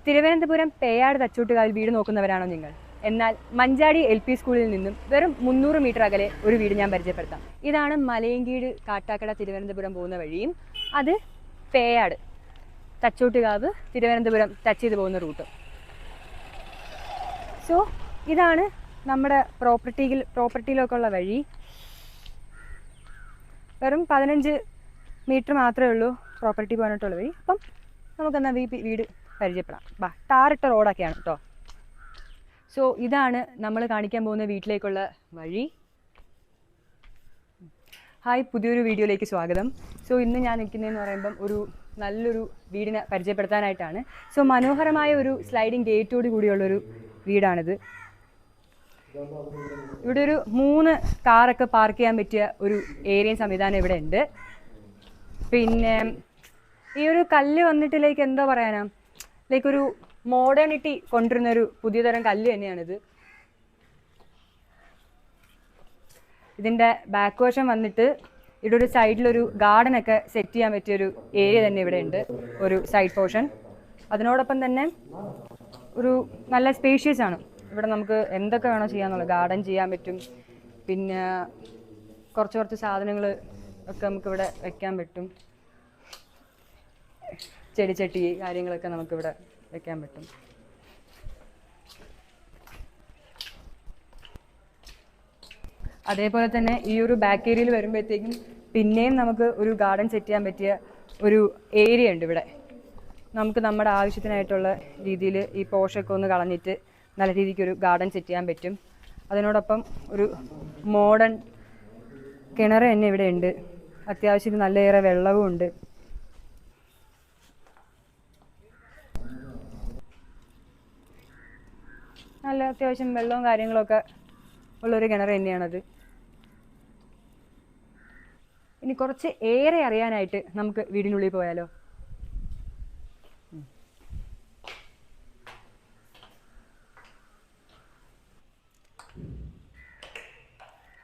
തിരുവനന്തപുരം പേയാട് തച്ചോട്ടുകാവിൽ വീട് നോക്കുന്നവരാണോ നിങ്ങൾ? എന്നാൽ മഞ്ചാടി LP സ്കൂളിൽ നിന്നും വെറും 300 മീറ്റർ അകലെ ഒരു വീട് ഞാൻ പരിചയപ്പെടുത്താം. ഇതാണ് മലയങ്കീട് കാട്ടാക്കട തിരുവനന്തപുരം പോകുന്ന വഴിയും അത് പേയാട് തച്ചോട്ടുകാവ് തിരുവനന്തപുരം ടച്ച് ചെയ്ത് പോകുന്ന റൂട്ട്. സോ ഇതാണ് നമ്മുടെ പ്രോപ്പർട്ടിയിലൊക്കെ ഉള്ള വഴി. വെറും 15 മീറ്റർ മാത്രമേ ഉള്ളൂ പ്രോപ്പർട്ടി പോകാനായിട്ടുള്ള വഴി. അപ്പം നമുക്കെന്നാൽ വീട് പരിചയപ്പെടാം. ടാറിട്ട റോഡൊക്കെയാണ് കേട്ടോ. സോ ഇതാണ് നമ്മൾ കാണിക്കാൻ പോകുന്ന വീട്ടിലേക്കുള്ള വഴി. ഹായ്, പുതിയൊരു വീഡിയോയിലേക്ക് സ്വാഗതം. സോ ഇന്ന് ഞാൻ നിൽക്കുന്നതെന്ന് പറയുമ്പം ഒരു നല്ലൊരു വീടിനെ പരിചയപ്പെടുത്താനായിട്ടാണ്. സോ മനോഹരമായ ഒരു സ്ലൈഡിങ് ഗേറ്റോട് കൂടിയുള്ളൊരു വീടാണിത്. ഇവിടെ ഒരു 3 കാറൊക്കെ പാർക്ക് ചെയ്യാൻ പറ്റിയ ഒരു ഏരിയയും സംവിധാനം ഇവിടെ ഉണ്ട്. പിന്നെ ഈ ഒരു കല്ല് വന്നിട്ട് എന്താ പറയാനാ, ഒരു മോഡേണിറ്റി കൊണ്ടുവരുന്നൊരു പുതിയ തരം കല്ല് തന്നെയാണിത്. ഇതിൻ്റെ ബാക്ക് വശം വന്നിട്ട് ഇവിടെ ഒരു സൈഡിലൊരു ഗാർഡനൊക്കെ സെറ്റ് ചെയ്യാൻ പറ്റിയൊരു ഏരിയ തന്നെ ഇവിടെ ഉണ്ട്, ഒരു സൈഡ് പോർഷൻ. അതിനോടൊപ്പം തന്നെ ഒരു നല്ല സ്പേഷ്യസ് ആണ്. ഇവിടെ നമുക്ക് എന്തൊക്കെ വേണോ ചെയ്യാന്നുള്ളത്, ഗാർഡൻ ചെയ്യാൻ പറ്റും. പിന്നെ കുറച്ച് സാധനങ്ങൾ ഒക്കെ നമുക്കിവിടെ വെക്കാൻ പറ്റും. ചെടിച്ചട്ടി കാര്യങ്ങളൊക്കെ നമുക്കിവിടെ വെക്കാൻ പറ്റും. അതേപോലെ തന്നെ ഈ ഒരു ബാക്ക് ഏരിയയിൽ വരുമ്പോഴത്തേക്കും പിന്നെയും നമുക്ക് ഒരു ഗാർഡൻ സെറ്റ് ചെയ്യാൻ പറ്റിയ ഒരു ഏരിയ ഉണ്ട് ഇവിടെ. നമുക്ക് നമ്മുടെ ആവശ്യത്തിനായിട്ടുള്ള രീതിയിൽ ഈ പോഷൊക്കെ ഒന്ന് കളഞ്ഞിട്ട് നല്ല രീതിക്ക് ഒരു ഗാർഡൻ സെറ്റ് ചെയ്യാൻ പറ്റും. അതിനോടൊപ്പം ഒരു മോഡേൺ കിണർ തന്നെ ഇവിടെ ഉണ്ട്. അത്യാവശ്യം നല്ലയേറെ വെള്ളവും ഉണ്ട്. നല്ല അത്യാവശ്യം വെള്ളവും കാര്യങ്ങളൊക്കെ ഉള്ളൊരു കിണർ തന്നെയാണത്. ഇനി കുറച്ച് ഏറെ അറിയാനായിട്ട് നമുക്ക് വീടിനുള്ളിൽ പോയാലോ?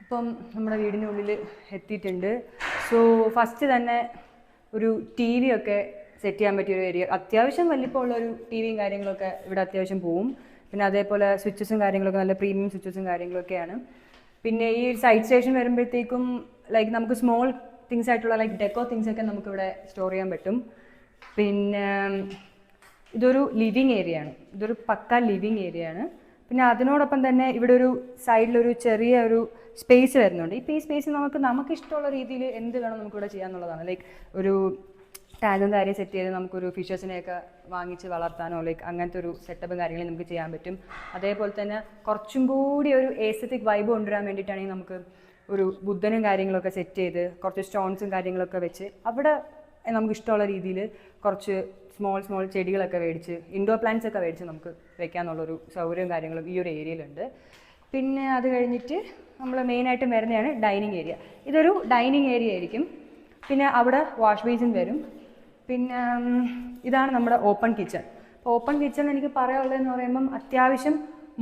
അപ്പം നമ്മുടെ വീടിനുള്ളിൽ എത്തിയിട്ടുണ്ട്. സോ ഫസ്റ്റ് തന്നെ ഒരു TV ഒക്കെ സെറ്റ് ചെയ്യാൻ പറ്റിയൊരു ഏരിയ. അത്യാവശ്യം വലിപ്പമുള്ളൊരു TVയും കാര്യങ്ങളൊക്കെ ഇവിടെ അത്യാവശ്യം പോവും. പിന്നെ അതേപോലെ സ്വിച്ചസും കാര്യങ്ങളൊക്കെ നല്ല പ്രീമിയം സ്വിച്ചസും കാര്യങ്ങളൊക്കെയാണ്. പിന്നെ ഈ സൈഡ് സ്റ്റേഷൻ വരുമ്പോഴത്തേക്കും നമുക്ക് സ്മോൾ തിങ്സ് ആയിട്ടുള്ള ഡെക്കോ തിങ്സ് ഒക്കെ നമുക്കിവിടെ സ്റ്റോർ ചെയ്യാൻ പറ്റും. പിന്നെ ഇതൊരു ലിവിങ് ഏരിയ ആണ്. ഇതൊരു പക്ക ലിവിങ് ഏരിയ ആണ്. പിന്നെ അതിനോടൊപ്പം തന്നെ ഇവിടെ ഒരു സൈഡിലൊരു ചെറിയ ഒരു സ്പേസ് വരുന്നുണ്ട്. ഈ സ്പേസ് നമുക്ക് ഇഷ്ടമുള്ള രീതിയിൽ എന്ത് വേണം നമുക്കിവിടെ ചെയ്യാന്നുള്ളതാണ്. ഒരു ടാങ്കും കാര്യം സെറ്റ് ചെയ്ത് നമുക്കൊരു ഫിഷസിനെയൊക്കെ വാങ്ങിച്ച് വളർത്താനോ അങ്ങനത്തെ ഒരു സെറ്റപ്പും കാര്യങ്ങളും നമുക്ക് ചെയ്യാൻ പറ്റും. അതേപോലെ തന്നെ കുറച്ചും കൂടി ഒരു എസ്തെറ്റിക് വൈബ് കൊണ്ടുവരാൻ വേണ്ടിയിട്ടാണെങ്കിൽ നമുക്ക് ഒരു ബുദ്ധനും കാര്യങ്ങളൊക്കെ സെറ്റ് ചെയ്ത് കുറച്ച് സ്റ്റോൺസും കാര്യങ്ങളൊക്കെ വെച്ച് അവിടെ നമുക്ക് ഇഷ്ടമുള്ള രീതിയിൽ കുറച്ച് സ്മോൾ ചെടികളൊക്കെ മേടിച്ച് ഇൻഡോർ പ്ലാന്റ്സ് ഒക്കെ മേടിച്ച് നമുക്ക് വെക്കാന്നുള്ളൊരു സൗകര്യവും കാര്യങ്ങളും ഈ ഒരു ഏരിയയിലുണ്ട്. പിന്നെ അത് കഴിഞ്ഞിട്ട് നമ്മൾ മെയിനായിട്ട് വരുന്നതാണ് ഡൈനിങ് ഏരിയ. ഇതൊരു ഡൈനിങ് ഏരിയ ആയിരിക്കും. പിന്നെ അവിടെ വാഷ് ബേസിൻ വരും. പിന്നെ ഇതാണ് നമ്മുടെ ഓപ്പൺ കിച്ചൺ. ഓപ്പൺ കിച്ചൺ എനിക്ക് പറയാനുള്ളതെന്ന് പറയുമ്പം അത്യാവശ്യം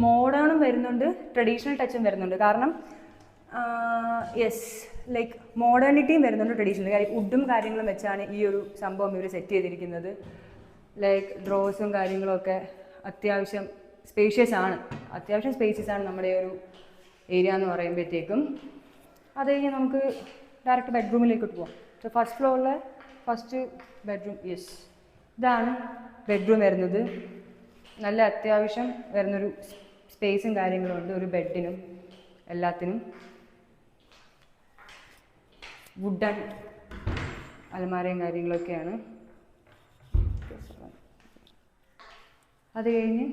മോഡേണും വരുന്നുണ്ട്, ട്രഡീഷണൽ ടച്ചും വരുന്നുണ്ട്. കാരണം മോഡേണിറ്റിയും വരുന്നുണ്ട്, ട്രഡീഷണൽ വുഡും കാര്യങ്ങളും വെച്ചാണ് ഈ ഒരു സംഭവം ഇവർ സെറ്റ് ചെയ്തിരിക്കുന്നത്. ഡ്രോസും കാര്യങ്ങളൊക്കെ അത്യാവശ്യം സ്പേഷ്യസ് ആണ്. നമ്മുടെ ഒരു ഏരിയ എന്ന് പറയുമ്പോഴത്തേക്കും. അത് കഴിഞ്ഞ് നമുക്ക് ഡയറക്റ്റ് ബെഡ്റൂമിലേക്ക് പോകാം. സോ ഫസ്റ്റ് ഫ്ലോറിലെ ഫസ്റ്റ് ബെഡ്റൂം, ഇതാണ് ബെഡ്റൂം വരുന്നത്. നല്ല അത്യാവശ്യം വരുന്നൊരു സ്പേസും കാര്യങ്ങളും ഉണ്ട് ഒരു ബെഡിനും എല്ലാത്തിനും. വുഡൻ അലമാരയും കാര്യങ്ങളൊക്കെയാണ്. അത് കഴിഞ്ഞ്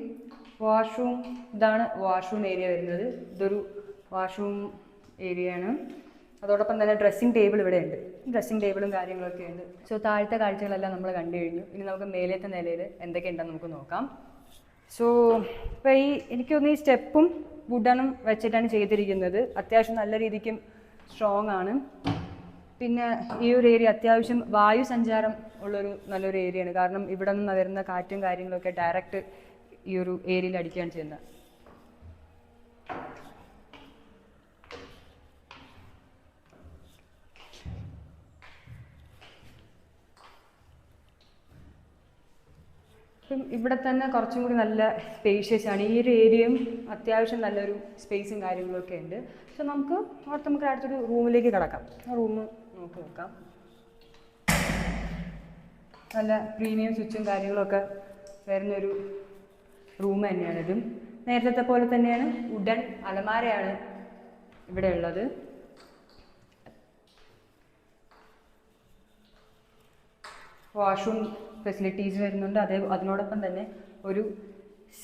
വാഷ്റൂം, ഇതാണ് വാഷ്റൂം ഏരിയ വരുന്നത്. ഇതൊരു വാഷ്റൂം ഏരിയ ആണ്. അതോടൊപ്പം തന്നെ ഡ്രസ്സിങ് ടേബിൾ ഇവിടെ ഉണ്ട്. ഡ്രസ്സിങ് ടേബിളും കാര്യങ്ങളൊക്കെ ഉണ്ട്. സോ താഴത്തെ കാഴ്ചകളെല്ലാം നമ്മൾ കണ്ടു കഴിഞ്ഞു. ഇനി നമുക്ക് മേലത്തെ നിലയിൽ എന്തൊക്കെയുണ്ടെന്ന് നമുക്ക് നോക്കാം. സോ ഇപ്പോൾ എനിക്ക് തോന്നുന്നു ഈ സ്റ്റെപ്പും വുഡനും വെച്ചിട്ടാണ് ചെയ്തിരിക്കുന്നത്. അത്യാവശ്യം നല്ല രീതിക്കും സ്ട്രോങ് ആണ്. പിന്നെ ഈ ഒരു ഏരിയ അത്യാവശ്യം വായു സഞ്ചാരം ഉള്ളൊരു നല്ലൊരു ഏരിയയാണ്. കാരണം ഇവിടെ നിന്ന് വരുന്ന കാറ്റും കാര്യങ്ങളൊക്കെ ഡയറക്റ്റ് ഈ ഒരു ഏരിയയിൽ അടിക്കുകയാണ് ചെയ്യുന്നത്. അപ്പം ഇവിടെ തന്നെ കുറച്ചും കൂടി നല്ല സ്പേഷ്യസ് ആണ്. ഈ ഒരു ഏരിയയും അത്യാവശ്യം നല്ലൊരു സ്പേസും കാര്യങ്ങളൊക്കെ ഉണ്ട്. സോ നമുക്ക് അടുത്തൊരു റൂമിലേക്ക് കിടക്കാം. ആ റൂം നമുക്ക് നോക്കാം. നല്ല പ്രീമിയം സ്വിച്ചും കാര്യങ്ങളൊക്കെ വരുന്നൊരു റൂം തന്നെയാണിതും. നേരത്തെ പോലെ തന്നെയാണ് വുഡൻ അലമാരയാണ് ഇവിടെ ഉള്ളത്. വാഷ്റൂം ഫെസിലിറ്റീസ് വരുന്നുണ്ട്. അതിനോടൊപ്പം തന്നെ ഒരു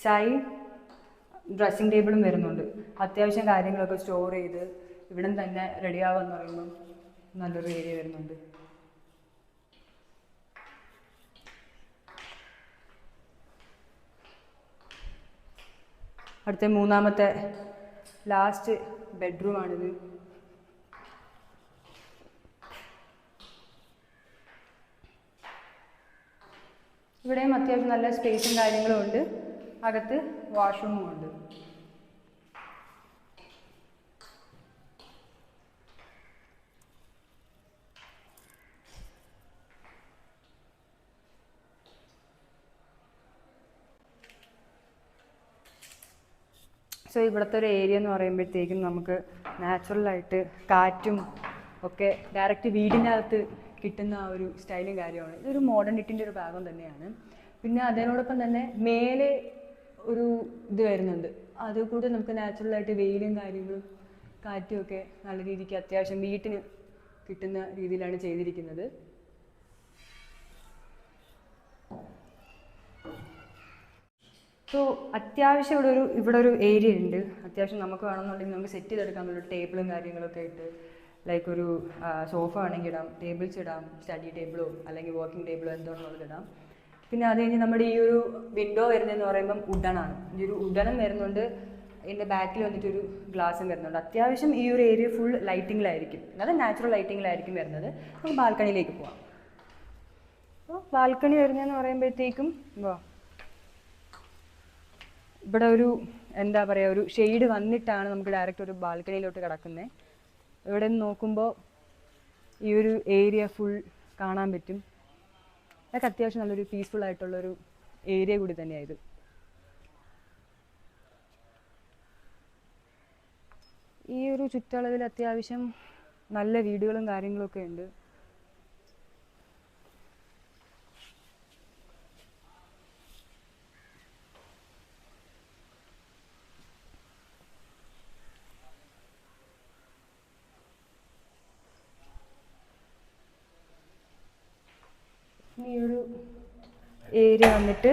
സൈഡ് ഡ്രസ്സിങ് ടേബിളും വരുന്നുണ്ട്. അത്യാവശ്യം കാര്യങ്ങളൊക്കെ സ്റ്റോർ ചെയ്ത് ഇവിടെ തന്നെ റെഡി ആവാന്ന് പറയുമ്പം നല്ലൊരു ഏരിയ വരുന്നുണ്ട്. അടുത്ത മൂന്നാമത്തെ ലാസ്റ്റ് ബെഡ്റൂമാണിത്. ഇവിടെയും അത്യാവശ്യം നല്ല സ്പേസും കാര്യങ്ങളും ഉണ്ട്. അകത്ത് വാഷ്റൂമും ഉണ്ട്. സോ ഇവിടുത്തെ ഒരു ഏരിയ എന്ന് പറയുമ്പോഴത്തേക്കും നമുക്ക് നാച്ചുറലായിട്ട് കാറ്റും ഒക്കെ ഡയറക്റ്റ് വീടിനകത്ത് കിട്ടുന്ന ആ ഒരു സ്റ്റൈലും കാര്യമാണ്. ഇതൊരു മോഡേൺ ഇറ്റിൻ്റെ ഒരു ഭാഗം തന്നെയാണ്. പിന്നെ അതിനോടൊപ്പം തന്നെ മേലെ ഒരു ഇത് വരുന്നുണ്ട്. അത് കൂടെ നമുക്ക് നാച്ചുറലായിട്ട് വെയിലും കാര്യങ്ങളും കാറ്റും ഒക്കെ നല്ല രീതിക്ക് അത്യാവശ്യം വീട്ടിന് കിട്ടുന്ന രീതിയിലാണ് ചെയ്തിരിക്കുന്നത്. സോ അത്യാവശ്യം ഇവിടെ ഒരു ഏരിയ ഉണ്ട്. അത്യാവശ്യം നമുക്ക് വേണമെന്നുണ്ടെങ്കിൽ നമുക്ക് സെറ്റ് ചെയ്തെടുക്കാൻ പറ്റും. ടേബിളും കാര്യങ്ങളൊക്കെ ഇട്ട് ലൈക്ക് ഒരു സോഫ വേണമെങ്കിൽ ഇടാം, ടേബിൾസ് ഇടാം, സ്റ്റഡി ടേബിളോ അല്ലെങ്കിൽ വർക്കിംഗ് ടേബിളോ എന്തോന്നുള്ളത് ഇടാം. പിന്നെ അത് കഴിഞ്ഞ് നമ്മുടെ ഈ ഒരു വിൻഡോ വരുന്നതെന്ന് പറയുമ്പം വുഡനാണ്. ഈ ഒരു വുഡനും വരുന്നുണ്ട്. ഇതിൻ്റെ ബാക്കിൽ വന്നിട്ടൊരു ഗ്ലാസും വരുന്നുണ്ട്. അത്യാവശ്യം ഈ ഒരു ഏരിയ ഫുൾ ലൈറ്റിങ്ങിലായിരിക്കും, അതായത് നാച്ചുറൽ ലൈറ്റിങ്ങിലായിരിക്കും വരുന്നത്. നമുക്ക് ബാൽക്കണിയിലേക്ക് പോവാം. അപ്പോൾ ബാൽക്കണി വരുന്നതെന്ന് പറയുമ്പോഴത്തേക്കും ഇവിടെ ഒരു എന്താ പറയുക, ഒരു ഷെയ്ഡ് വന്നിട്ടാണ് നമുക്ക് ഡയറക്റ്റ് ഒരു ബാൽക്കണിയിലോട്ട് കിടക്കുന്നത്. ഇവിടെ നിന്ന് നോക്കുമ്പോൾ ഈ ഒരു ഏരിയ ഫുൾ കാണാൻ പറ്റും. അതൊക്കെ അത്യാവശ്യം നല്ലൊരു പീസ്ഫുൾ ആയിട്ടുള്ളൊരു ഏരിയ കൂടി തന്നെയായത്. ഈ ഒരു ചുറ്റളവിൽ അത്യാവശ്യം നല്ല വീടുകളും കാര്യങ്ങളൊക്കെ ഉണ്ട്. ഈ ഒരു ഏരിയ വന്നിട്ട്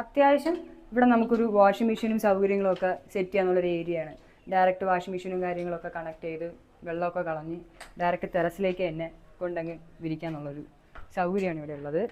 അത്യാവശ്യം ഇവിടെ നമുക്കൊരു വാഷിംഗ് മെഷീനും സൗകര്യങ്ങളൊക്കെ സെറ്റ് ചെയ്യാനുള്ളൊരു ഏരിയയാണ്. ഡയറക്റ്റ് വാഷിംഗ് മെഷീനും കാര്യങ്ങളൊക്കെ കണക്ട് ചെയ്ത് വെള്ളമൊക്കെ കളഞ്ഞ് ഡയറക്റ്റ് ടെറസിലേക്ക് തന്നെ കൊണ്ടങ്ങ് വിരിക്കാനുള്ളൊരു സൗകര്യമാണ് ഇവിടെ ഉള്ളത്.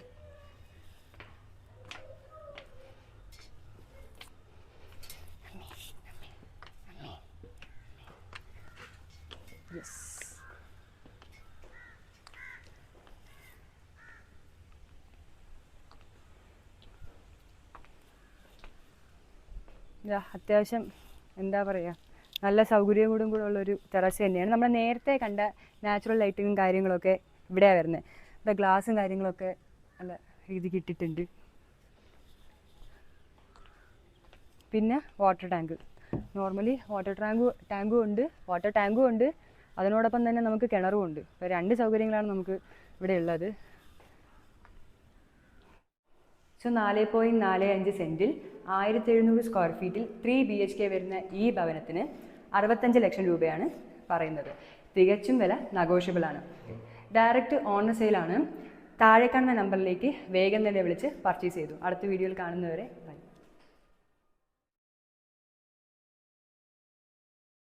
അത്യാവശ്യം എന്താ പറയുക, നല്ല സൗകര്യത്തോടും കൂടെ ഉള്ളൊരു ടെറസ് തന്നെയാണ്. നമ്മൾ നേരത്തെ കണ്ട നാച്ചുറൽ ലൈറ്റിങ്ങും കാര്യങ്ങളൊക്കെ ഇവിടെയാണ് വരുന്നത്. ഇവിടെ ഗ്ലാസും കാര്യങ്ങളൊക്കെ നല്ല രീതിക്ക് ഇട്ടിട്ടുണ്ട്. പിന്നെ വാട്ടർ ടാങ്ക്, നോർമലി വാട്ടർ ടാങ്കും ഉണ്ട്. അതിനോടൊപ്പം തന്നെ നമുക്ക് കിണറും ഉണ്ട്. അപ്പോൾ 2 സൗകര്യങ്ങളാണ് നമുക്ക് ഇവിടെ ഉള്ളത്. സോ 4.45 സെൻറ്റിൽ 1700 സ്ക്വയർ ഫീറ്റിൽ 3 BHK വരുന്ന ഈ ഭവനത്തിന് 65 ലക്ഷം രൂപയാണ് പറയുന്നത്. തികച്ചും വില നെഗോഷ്യബിളാണ്. Direct owner സെയിലാണ്. താഴെ കാണുന്ന നമ്പറിലേക്ക് വേഗം തന്നെ വിളിച്ച് പർച്ചേസ് ചെയ്തു. അടുത്ത വീഡിയോയിൽ കാണുന്നവരെ